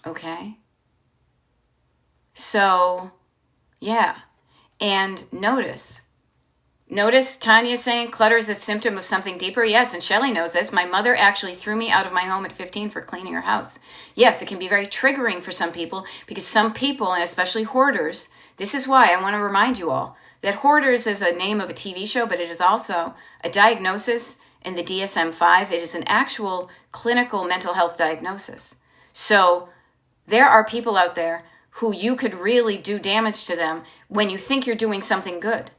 Okay? So, yeah. And notice Notice Tanya saying clutter is a symptom of something deeper. Yes, and Shelley knows this. My mother actually threw me out of my home at 15 for cleaning her house. Yes, it can be very triggering for some people because some people, and especially hoarders, this is why I want to remind you all that Hoarders is a name of a TV show, but it is also a diagnosis in the DSM-5. It is an actual clinical mental health diagnosis. So there are people out there who you could really do damage to them when you think you're doing something good.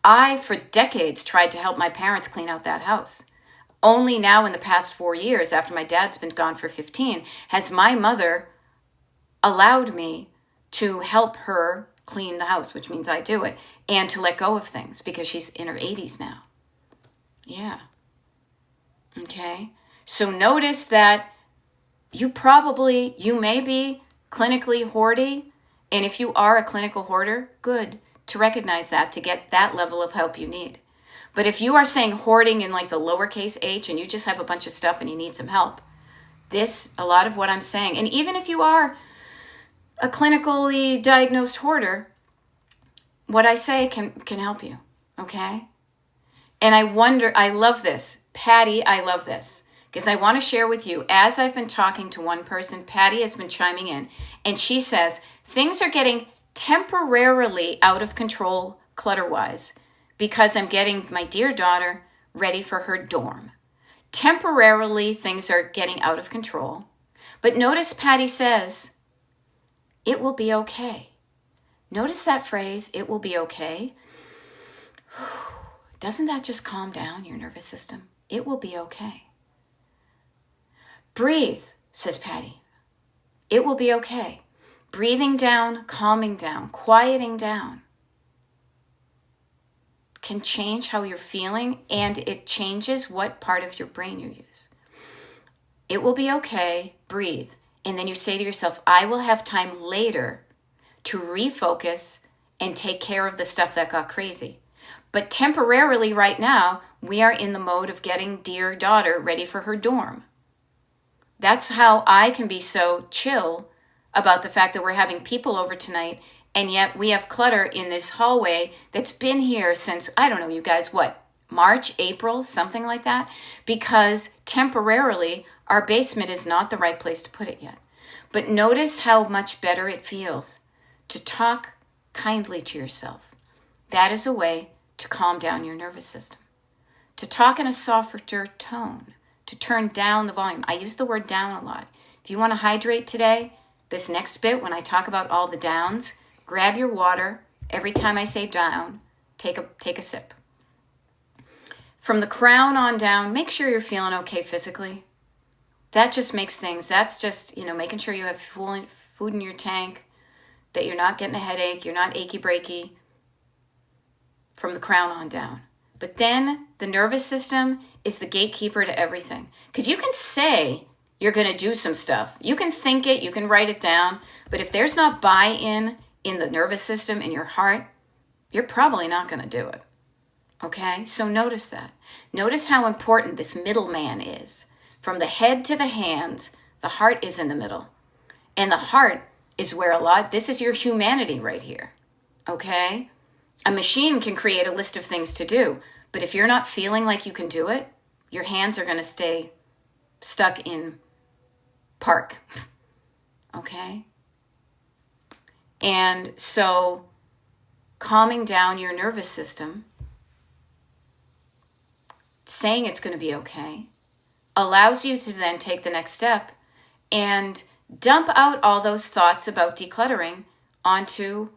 I, for decades, tried to help my parents clean out that house. Only now in the past 4 years, after my dad's been gone for 15, has my mother allowed me to help her clean the house, which means I do it, and to let go of things because she's in her 80s now. Yeah. Okay. So notice that you may be clinically hoardy, and if you are a clinical hoarder, good to recognize that, to get that level of help you need. But if you are saying hoarding in like the lowercase h and you just have a bunch of stuff and you need some help, a lot of what I'm saying, and even if you are a clinically diagnosed hoarder, what I say can help you, okay? And I love this. Patty, I love this because I want to share with you, as I've been talking to one person, Patty has been chiming in, and she says, things are getting temporarily out of control clutter-wise because I'm getting my dear daughter ready for her dorm. Temporarily, things are getting out of control. But notice Patty says, it will be okay. Notice that phrase, it will be okay. Doesn't that just calm down your nervous system? It will be okay. Breathe, says Patty. It will be okay. Breathing down, calming down, quieting down can change how you're feeling, and it changes what part of your brain you use. It will be okay. Breathe. And then you say to yourself, I will have time later to refocus and take care of the stuff that got crazy. But temporarily right now, we are in the mode of getting dear daughter ready for her dorm. That's how I can be so chill about the fact that we're having people over tonight, and yet we have clutter in this hallway that's been here since, I don't know, you guys, what, March, April, something like that? Because temporarily, our basement is not the right place to put it yet. But notice how much better it feels to talk kindly to yourself. That is a way to calm down your nervous system. To talk in a softer tone, to turn down the volume. I use the word down a lot. If you want to hydrate today, this next bit, when I talk about all the downs, grab your water. Every time I say down, take a sip. From the crown on down, make sure you're feeling okay physically. That just makes things, that's just, making sure you have food in your tank, that you're not getting a headache, you're not achy breaky, from the crown on down. But then the nervous system is the gatekeeper to everything. Because you can say you're going to do some stuff. You can think it, you can write it down. But if there's not buy-in in the nervous system, in your heart, you're probably not going to do it. Okay? So notice that. Notice how important this middleman is. From the head to the hands, the heart is in the middle. And the heart is where this is your humanity right here. Okay? A machine can create a list of things to do, but if you're not feeling like you can do it, your hands are going to stay stuck in park. Okay? And so calming down your nervous system, saying it's going to be okay, allows you to then take the next step and dump out all those thoughts about decluttering into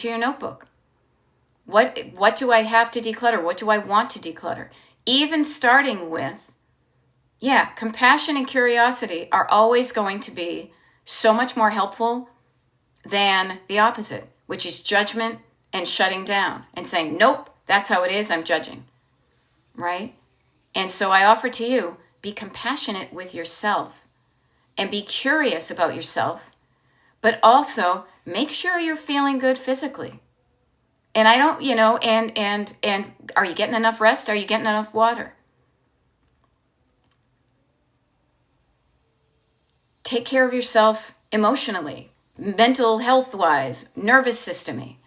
your notebook. What do I have to declutter? What do I want to declutter? Even starting with, compassion and curiosity are always going to be so much more helpful than the opposite, which is judgment and shutting down and saying, nope, that's how it is, I'm judging, right? And so I offer to you, be compassionate with yourself and be curious about yourself, but also make sure you're feeling good physically. And I don't, and are you getting enough rest? Are you getting enough water? Take care of yourself emotionally, mental health-wise, nervous system-y.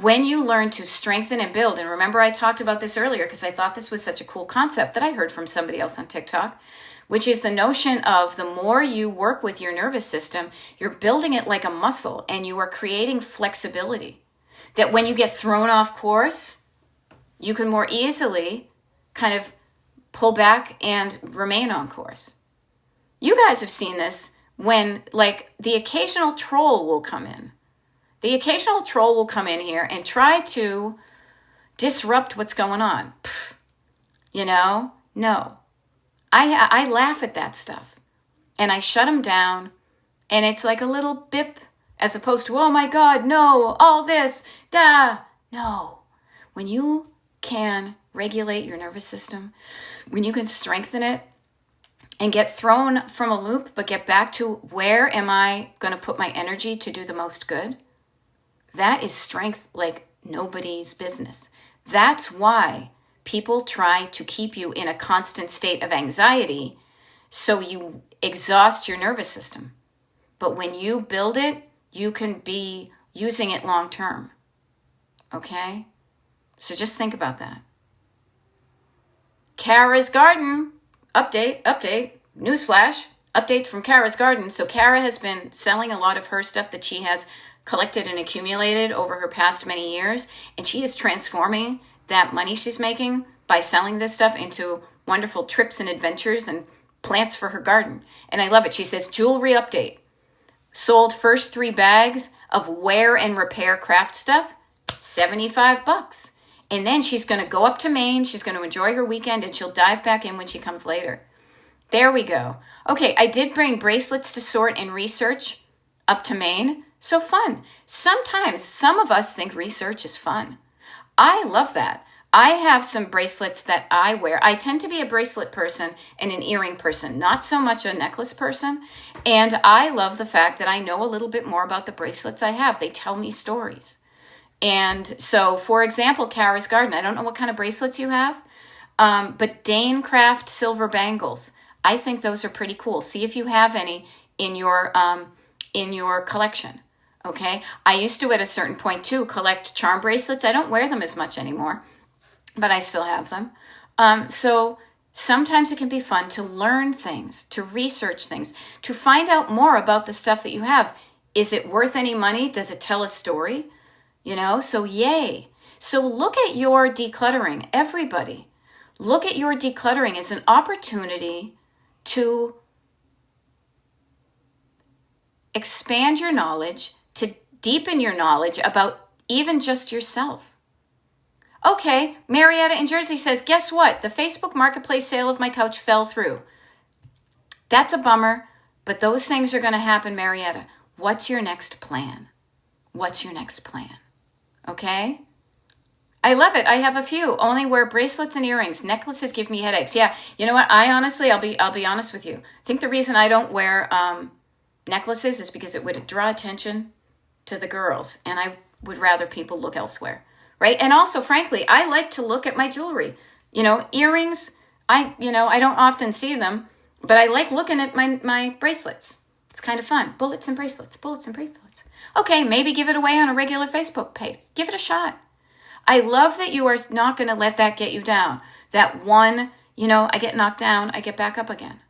when you learn to strengthen and build, and remember I talked about this earlier because I thought this was such a cool concept that I heard from somebody else on TikTok, which is the notion of the more you work with your nervous system, you're building it like a muscle and you are creating flexibility. That when you get thrown off course, you can more easily kind of pull back and remain on course. You guys have seen this when, like, the occasional troll will come in. The occasional troll will come in here and try to disrupt what's going on. No. I laugh at that stuff and I shut them down, and it's like a little bip as opposed to, oh my God, no, all this, no. When you can regulate your nervous system, when you can strengthen it and get thrown from a loop, but get back to where am I going to put my energy to do the most good? That is strength like nobody's business. That's why people try to keep you in a constant state of anxiety so you exhaust your nervous system. But when you build it, you can be using it long term. Okay? So just think about that. Kara's Garden. Update. Newsflash. Updates from Kara's Garden. So Kara has been selling a lot of her stuff that she has collected and accumulated over her past many years. And she is transforming that money she's making by selling this stuff into wonderful trips and adventures and plants for her garden. And I love it. She says, jewelry update. Sold first 3 bags of wear and repair craft stuff, $75. And then she's going to go up to Maine. She's going to enjoy her weekend and she'll dive back in when she comes later. There we go. Okay, I did bring bracelets to sort and research up to Maine. So fun. Sometimes some of us think research is fun. I love that. I have some bracelets that I wear. I tend to be a bracelet person and an earring person, not so much a necklace person. And I love the fact that I know a little bit more about the bracelets I have. They tell me stories. And so, for example, Kara's Garden, I don't know what kind of bracelets you have, but Dane Craft silver bangles. I think those are pretty cool. See if you have any in your collection. Okay. I used to, at a certain point too, collect charm bracelets. I don't wear them as much anymore, but I still have them. So sometimes it can be fun to learn things, to research things, to find out more about the stuff that you have. Is it worth any money? Does it tell a story? So yay. So look at your decluttering, everybody. Look at your decluttering as an opportunity to expand your knowledge, to deepen your knowledge about even just yourself. Okay, Marietta in Jersey says, guess what? The Facebook Marketplace sale of my couch fell through. That's a bummer, but those things are going to happen, Marietta. What's your next plan? Okay? I love it. I have a few. Only wear bracelets and earrings. Necklaces give me headaches. Yeah, you know what? I'll be honest with you. I think the reason I don't wear necklaces is because it would draw attention to the girls, and I would rather people look elsewhere, right? And also, frankly, I like to look at my jewelry. Earrings, I don't often see them, but I like looking at my bracelets. It's kind of fun. Bullets and bracelets. Okay, maybe give it away on a regular Facebook page. Give it a shot. I love that you are not going to let that get you down. That one, I get knocked down, I get back up again.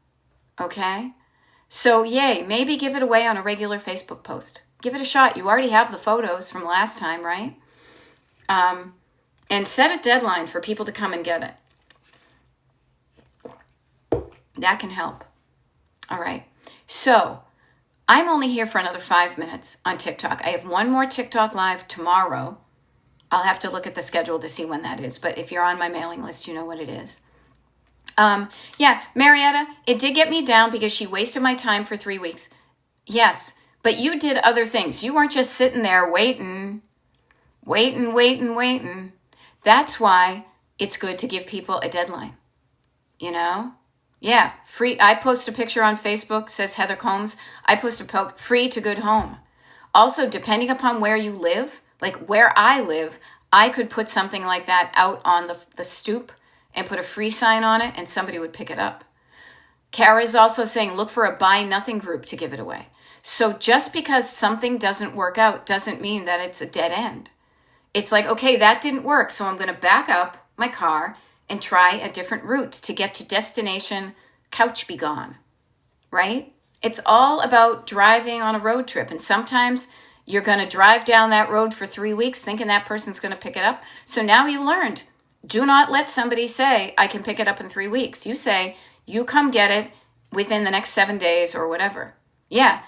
Okay? So yay, maybe give it away on a regular Facebook post. Give it a shot. You already have the photos from last time, right? And set a deadline for people to come and get it. That can help. All right. So I'm only here for another 5 minutes on TikTok. I have one more TikTok live tomorrow. I'll have to look at the schedule to see when that is. But if you're on my mailing list, you know what it is. Yeah, Marietta, it did get me down because she wasted my time for 3 weeks. Yes, but you did other things. You weren't just sitting there waiting. That's why it's good to give people a deadline. Yeah, free. I post a picture on Facebook, says Heather Combs. I post a free to good home. Also, depending upon where you live, like where I live, I could put something like that out on the stoop and put a free sign on it and somebody would pick it up. Kara's also saying, look for a buy nothing group to give it away. So just because something doesn't work out doesn't mean that it's a dead end. It's like, okay, that didn't work. So I'm going to back up my car and try a different route to get to destination couch be gone, right? It's all about driving on a road trip. And sometimes you're going to drive down that road for 3 weeks thinking that person's going to pick it up. So now you learned. Do not let somebody say, I can pick it up in 3 weeks. You say, you come get it within the next 7 days or whatever. Yeah,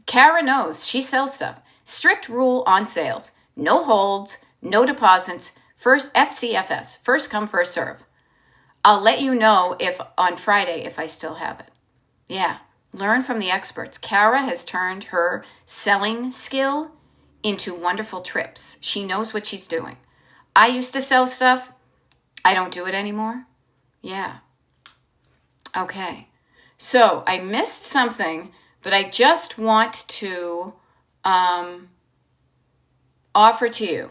Kara knows. She sells stuff. Strict rule on sales. No holds, no deposits. First, FCFS, first come, first serve. I'll let you know if on Friday if I still have it. Yeah, learn from the experts. Kara has turned her selling skill into wonderful trips. She knows what she's doing. I used to sell stuff. I don't do it anymore. Yeah. Okay. So I missed something, but I just want to offer to you.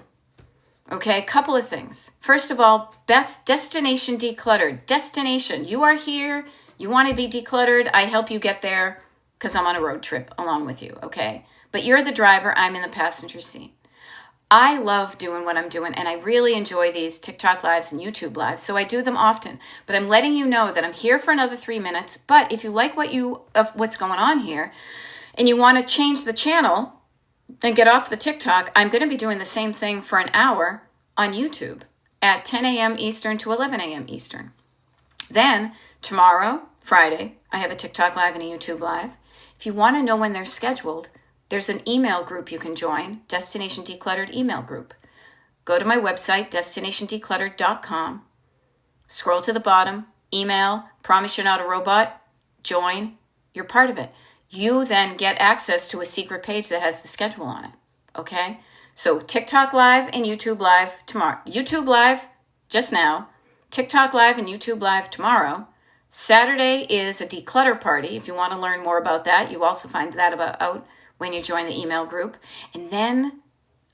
Okay, a couple of things. First of all, Beth, Destination Decluttered. Destination, you are here. You want to be decluttered. I help you get there because I'm on a road trip along with you, okay? But you're the driver. I'm in the passenger seat. I love doing what I'm doing, and I really enjoy these TikTok lives and YouTube lives, so I do them often. But I'm letting you know that I'm here for another 3 minutes. But if you like what's going on here, and you want to change the channel and get off the TikTok, I'm going to be doing the same thing for an hour on YouTube at 10 a.m. Eastern to 11 a.m. Eastern. Then tomorrow, Friday, I have a TikTok live and a YouTube live. If you want to know when they're scheduled, there's an email group you can join, Destination Decluttered email group. Go to my website, destinationdecluttered.com. Scroll to the bottom, email, promise you're not a robot, join, you're part of it. You then get access to a secret page that has the schedule on it, okay? So TikTok live and YouTube live tomorrow. YouTube live just now, TikTok live and YouTube live tomorrow. Saturday is a declutter party. If you want to learn more about that, you also find that out when you join the email group. And then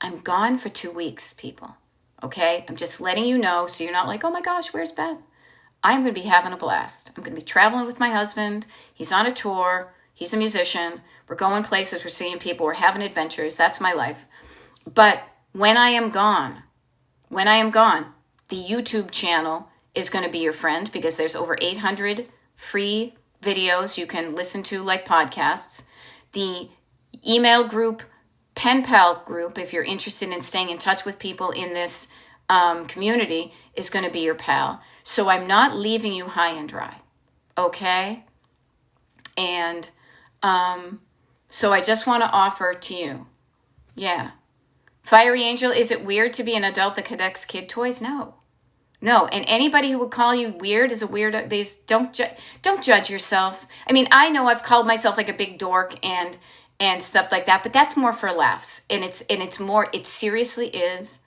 I'm gone for 2 weeks, people. Okay? I'm just letting you know so you're not like, oh my gosh, where's Beth? I'm going to be having a blast. I'm going to be traveling with my husband. He's on a tour. He's a musician. We're going places. We're seeing people. We're having adventures. That's my life. But when I am gone, the YouTube channel is going to be your friend because there's over 800 free videos you can listen to like podcasts. The email group, Pen Pal group, if you're interested in staying in touch with people in this community, is going to be your pal. So I'm not leaving you high and dry, okay? And so I just want to offer to you, yeah. Fiery Angel, is it weird to be an adult that collects kid toys? No. No, and anybody who would call you weird is a weirdo. Don't judge yourself. I mean, I know I've called myself like a big dork and stuff like that, but that's more for laughs. And it seriously is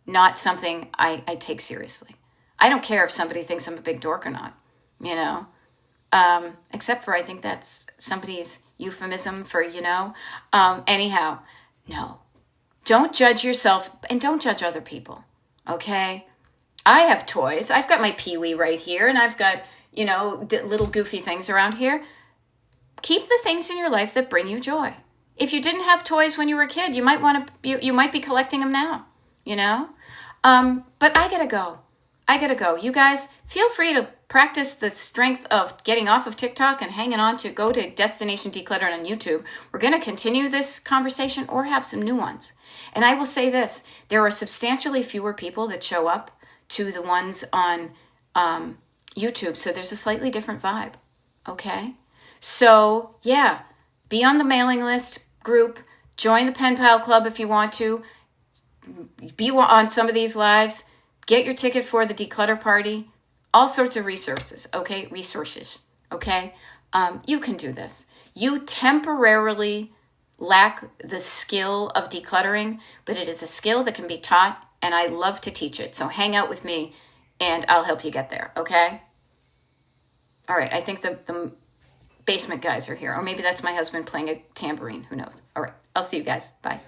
not something I take seriously. I don't care if somebody thinks I'm a big dork or not, you know, except for I think that's somebody's euphemism for, you know. Anyhow, no, don't judge yourself and don't judge other people, okay? I have toys. I've got my Pee-wee right here, and I've got, you know, little goofy things around here. Keep the things in your life that bring you joy. If you didn't have toys when you were a kid, you might want to. You might be collecting them now, you know. But I gotta go. You guys, feel free to practice the strength of getting off of TikTok and hanging on to go to Destination Decluttered on YouTube. We're going to continue this conversation or have some new ones. And I will say this: there are substantially fewer people that show up to the ones on YouTube, so there's a slightly different vibe. Okay. So, yeah, be on the mailing list group, join the Pen Pal Club if you want to, be on some of these lives, get your ticket for the declutter party, all sorts of resources, okay? You can do this. You temporarily lack the skill of decluttering, but it is a skill that can be taught, and I love to teach it. So hang out with me, and I'll help you get there, okay? All right, I think the basement guys are here. Or maybe that's my husband playing a tambourine. Who knows? All right. I'll see you guys. Bye.